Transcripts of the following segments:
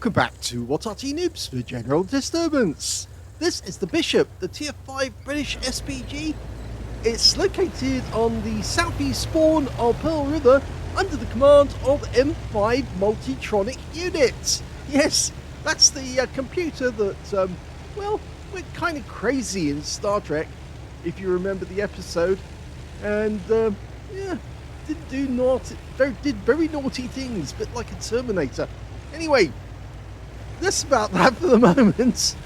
Welcome back to What Arty Noobs for General Disturbance. This is the Bishop, the Tier 5 British SPG. It's located on the southeast spawn of Pearl River under the command of M5 Multitronic Unit. Yes, that's the computer that, well, went kind of crazy in Star Trek, if you remember the episode. And, yeah, did very naughty things, a bit like a Terminator. Anyway, that's about that for the moment.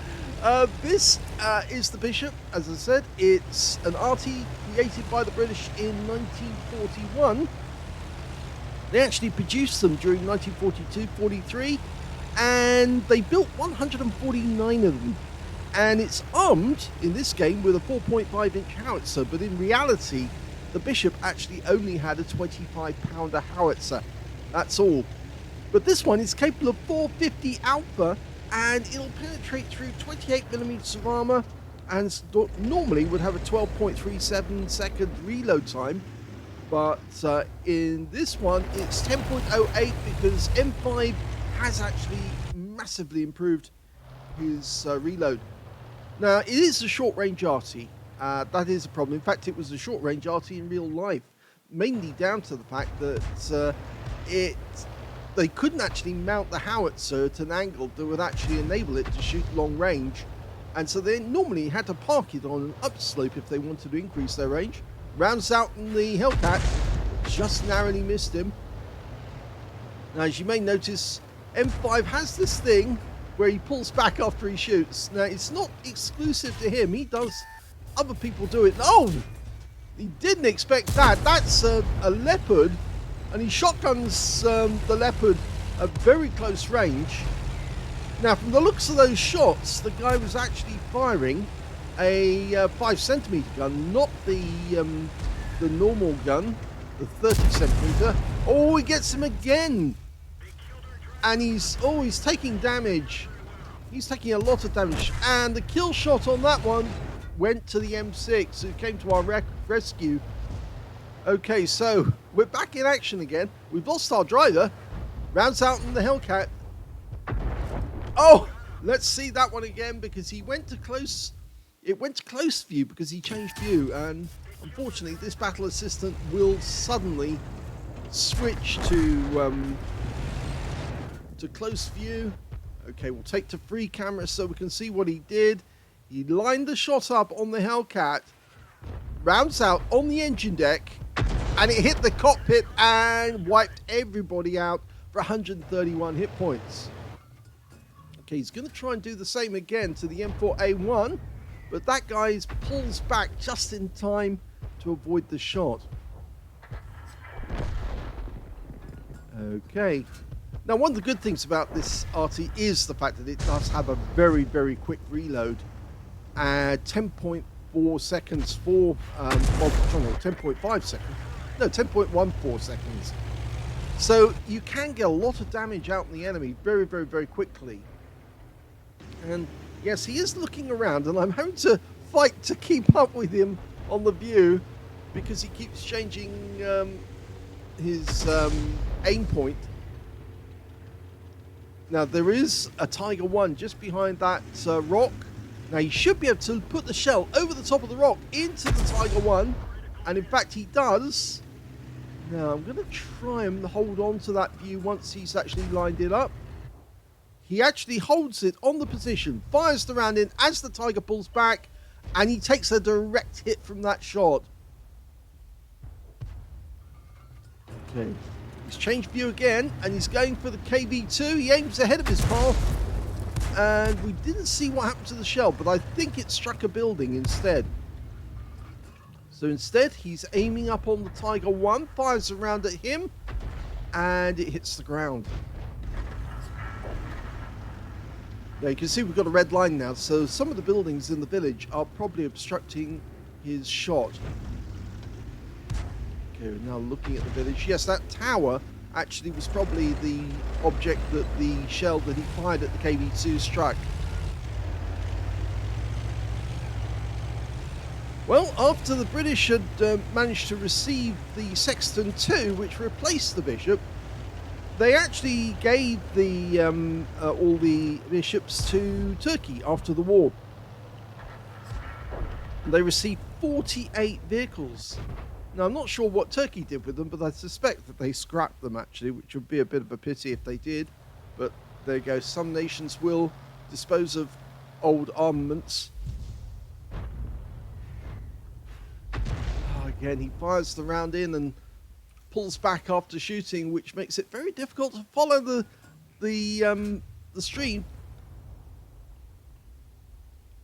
This is the Bishop, as I said. It's an Arty created by the British in 1941. They actually produced them during 1942-43, and they built 149 of them. And it's armed, in this game, with a 4.5-inch howitzer, but in reality, the Bishop actually only had a 25-pounder howitzer. That's all. But this one is capable of 450 alpha, and it'll penetrate through 28mm of armor, and normally would have a 12.37 second reload time. But in this one, it's 10.08 because M5 has actually massively improved his reload. Now, it is a short-range Arty. That is a problem. In fact, it was a short-range Arty in real life, mainly down to the fact that they couldn't actually mount the howitzer at an angle that would actually enable it to shoot long range. And so they normally had to park it on an upslope if they wanted to increase their range. Rounds out in the Hellcat, just narrowly missed him. Now, as you may notice, M5 has this thing where he pulls back after he shoots. Now, it's not exclusive to him. He does, other people do it. Oh, he didn't expect that. That's a Leopard. And he shotguns the Leopard at very close range. Now, from the looks of those shots, the guy was actually firing a 5cm gun, not the normal gun, the 30cm. Oh, he gets him again. And he's taking damage. He's taking a lot of damage. And the kill shot on that one went to the M6, who came to our rescue. Okay, so we're back in action again. We've lost our driver. Rounds out in the Hellcat. Oh, let's see that one again because he went to close. It went to close view because he changed view, and unfortunately, this battle assistant will suddenly switch to close view. Okay, we'll take to free camera so we can see what he did. He lined the shot up on the Hellcat. Rounds out on the engine deck. And it hit the cockpit and wiped everybody out for 131 hit points. Okay, he's going to try and do the same again to the M4A1, but that guy pulls back just in time to avoid the shot. Okay. Now, one of the good things about this Arty is the fact that it does have a very, very quick reload. 10.4 seconds for 10.5 seconds. No, 10.14 seconds. So you can get a lot of damage out in the enemy very, very, very quickly. And yes, he is looking around, and I'm having to fight to keep up with him on the view because he keeps changing his aim point. Now, there is a Tiger 1 just behind that rock. Now, you should be able to put the shell over the top of the rock into the Tiger 1. And in fact, he does. Now, I'm going to try and hold on to that view once he's actually lined it up. He actually holds it on the position, fires the round in as the Tiger pulls back, and he takes a direct hit from that shot. Okay. He's changed view again, and he's going for the KV2. He aims ahead of his path, and we didn't see what happened to the shell, but I think it struck a building instead. So instead, he's aiming up on the Tiger 1, fires around at him, and it hits the ground. Now you can see we've got a red line now, so some of the buildings in the village are probably obstructing his shot. Okay, we're now looking at the village. Yes, that tower actually was probably the object that the shell that he fired at the KV2 struck. Well, after the British had managed to receive the Sexton II, which replaced the Bishop, they actually gave the all the bishops to Turkey after the war. They received 48 vehicles. Now, I'm not sure what Turkey did with them, but I suspect that they scrapped them, actually, which would be a bit of a pity if they did. But there you go. Some nations will dispose of old armaments. Again, he fires the round in and pulls back after shooting, which makes it very difficult to follow the stream.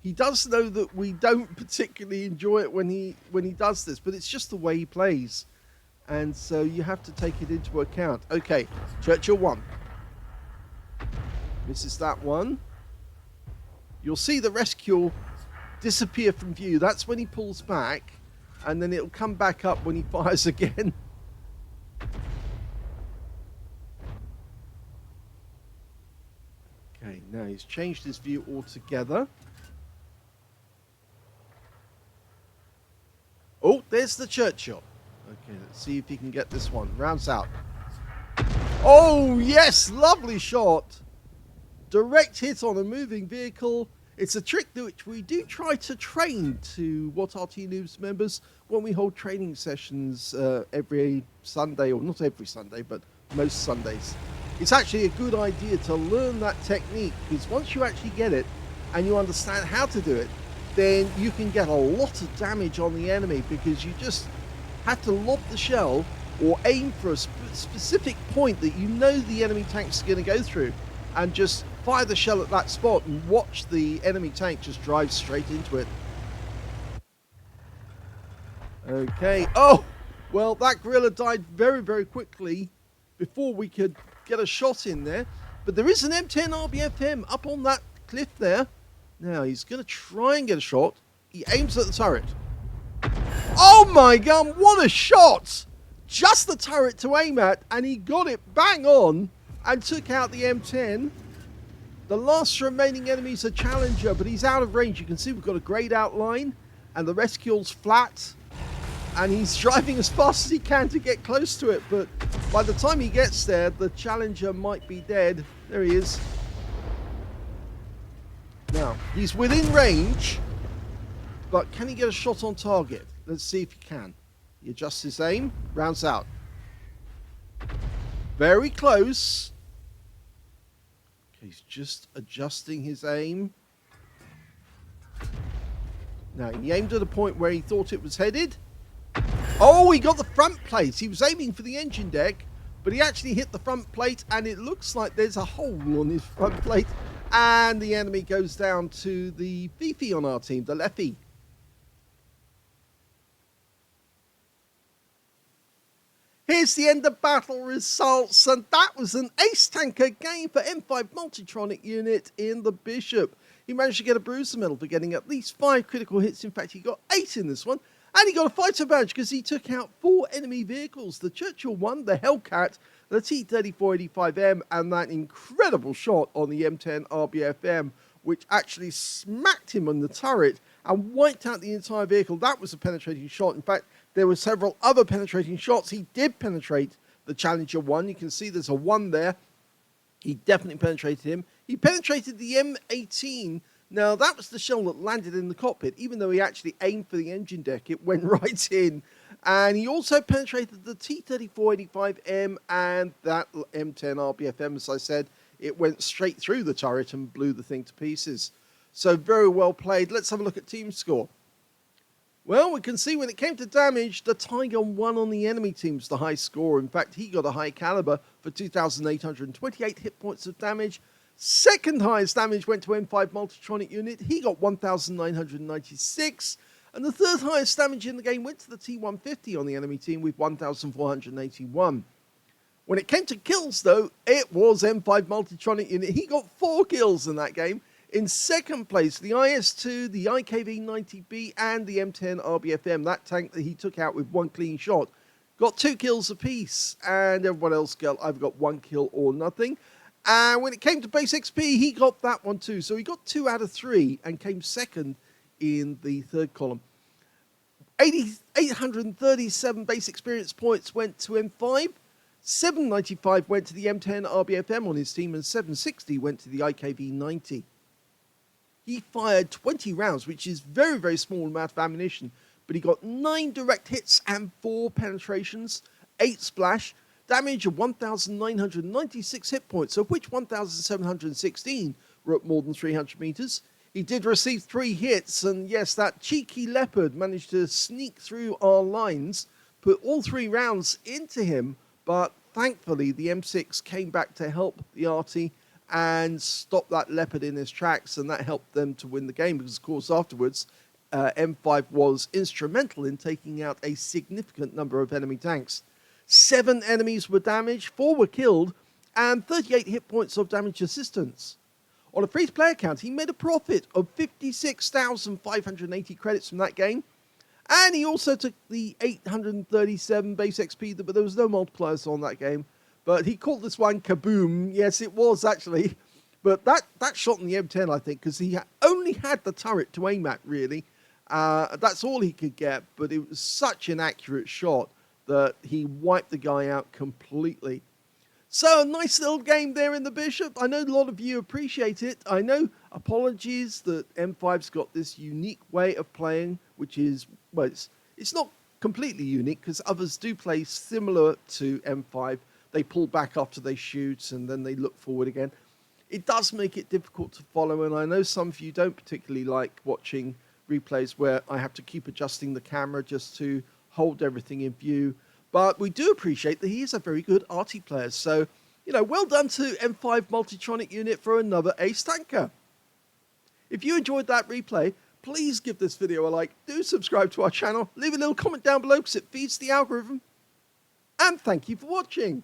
He does know that we don't particularly enjoy it when he does this, but it's just the way he plays, and so you have to take it into account. Okay, Churchill 1 misses that one. You'll see the rescue disappear from view. That's when he pulls back, and then it'll come back up when he fires again. Okay, now he's changed his view altogether. Oh, there's the Churchill. Okay, let's see if he can get this one. Rounds out. Oh, yes! Lovely shot. Direct hit on a moving vehicle. It's a trick which we do try to train to what Arty Noobs members when we hold training sessions every Sunday, or not every Sunday, but most Sundays. It's actually a good idea to learn that technique, because once you actually get it and you understand how to do it, then you can get a lot of damage on the enemy, because you just have to lob the shell or aim for a specific point that you know the enemy tank's going to go through, and just fire the shell at that spot and watch the enemy tank just drive straight into it. Okay. Oh, well, that gorilla died very, very quickly before we could get a shot in there. But there is an M10 RBFM up on that cliff there. Now, he's going to try and get a shot. He aims at the turret. Oh my God, what a shot! Just the turret to aim at, and he got it bang on and took out the M10. The last remaining enemy is a Challenger, but he's out of range. You can see we've got a grayed outline, and the rescue's flat, and he's driving as fast as he can to get close to it, but by the time he gets there, the Challenger might be dead. There he is. Now, he's within range, but can he get a shot on target? Let's see if he can. He adjusts his aim, rounds out. Very close. Okay, he's just adjusting his aim. Now, he aimed at a point where he thought it was headed. Oh, he got the front plate. He was aiming for the engine deck, but he actually hit the front plate, and it looks like there's a hole on his front plate. And the enemy goes down to the Fifi on our team, the Leffy. Here's the end of battle results, and that was an ace tanker game for M5 Multitronic unit in the Bishop. He managed to get a bruiser medal for getting at least 5 critical hits. In fact, he got 8 in this one. And he got a fighter badge because he took out 4 enemy vehicles. The Churchill 1, the Hellcat, the T-3485M, and that incredible shot on the M10 RBFM, which actually smacked him on the turret and wiped out the entire vehicle. That was a penetrating shot. In fact, there were several other penetrating shots. He did penetrate the Challenger 1. You can see there's a 1 there. He definitely penetrated him. He penetrated the M18. Now, that was the shell that landed in the cockpit. Even though he actually aimed for the engine deck, it went right in. And he also penetrated the T-3485M and that M10 RBFM, as I said. It went straight through the turret and blew the thing to pieces. So, very well played. Let's have a look at team score. Well, we can see when it came to damage, the Tiger won on the enemy team's the high score. In fact, he got a high caliber for 2,828 hit points of damage. Second highest damage went to M5 Multitronic unit. He got 1,996. And the third highest damage in the game went to the T150 on the enemy team with 1,481. When it came to kills, though, it was M5 Multitronic unit. He got 4 kills in that game. In second place, the IS-2, the IKV-90B, and the M10 RBFM, that tank that he took out with 1 clean shot, got 2 kills apiece. And everyone else got either got 1 kill or nothing. And when it came to base XP, he got that one too. So he got 2 out of 3 and came second in the third column. 837 base experience points went to M5. 795 went to the M10 RBFM on his team, and 760 went to the IKV-90. He fired 20 rounds, which is very, very small amount of ammunition, but he got 9 direct hits and 4 penetrations, 8 splash, damage of 1,996 hit points, of which 1,716 were at more than 300 meters. He did receive 3 hits, and yes, that cheeky leopard managed to sneak through our lines, put all 3 rounds into him, but thankfully the M6 came back to help the Arty and stop that leopard in his tracks, and that helped them to win the game, because of course afterwards M5 was instrumental in taking out a significant number of enemy tanks. 7 enemies were damaged, 4 were killed, and 38 hit points of damage assistance. On a free-to-play account, he made a profit of 56,580 credits from that game, and he also took the 837 base XP, but there was no multipliers on that game. But he called this one Kaboom. Yes, it was actually. But that shot in the M10, I think, because he only had the turret to aim at, really. That's all he could get, but it was such an accurate shot that he wiped the guy out completely. So, a nice little game there in the Bishop. I know a lot of you appreciate it. I know, apologies that M5's got this unique way of playing, which is, well, it's not completely unique, because others do play similar to M5. They pull back after they shoot, and then they look forward again. It does make it difficult to follow, and I know some of you don't particularly like watching replays where I have to keep adjusting the camera just to hold everything in view. But we do appreciate that he is a very good Arty player. So, you know, well done to M5 Multitronic unit for another ace tanker. If you enjoyed that replay, please give this video a like, do subscribe to our channel, leave a little comment down below because it feeds the algorithm. And thank you for watching.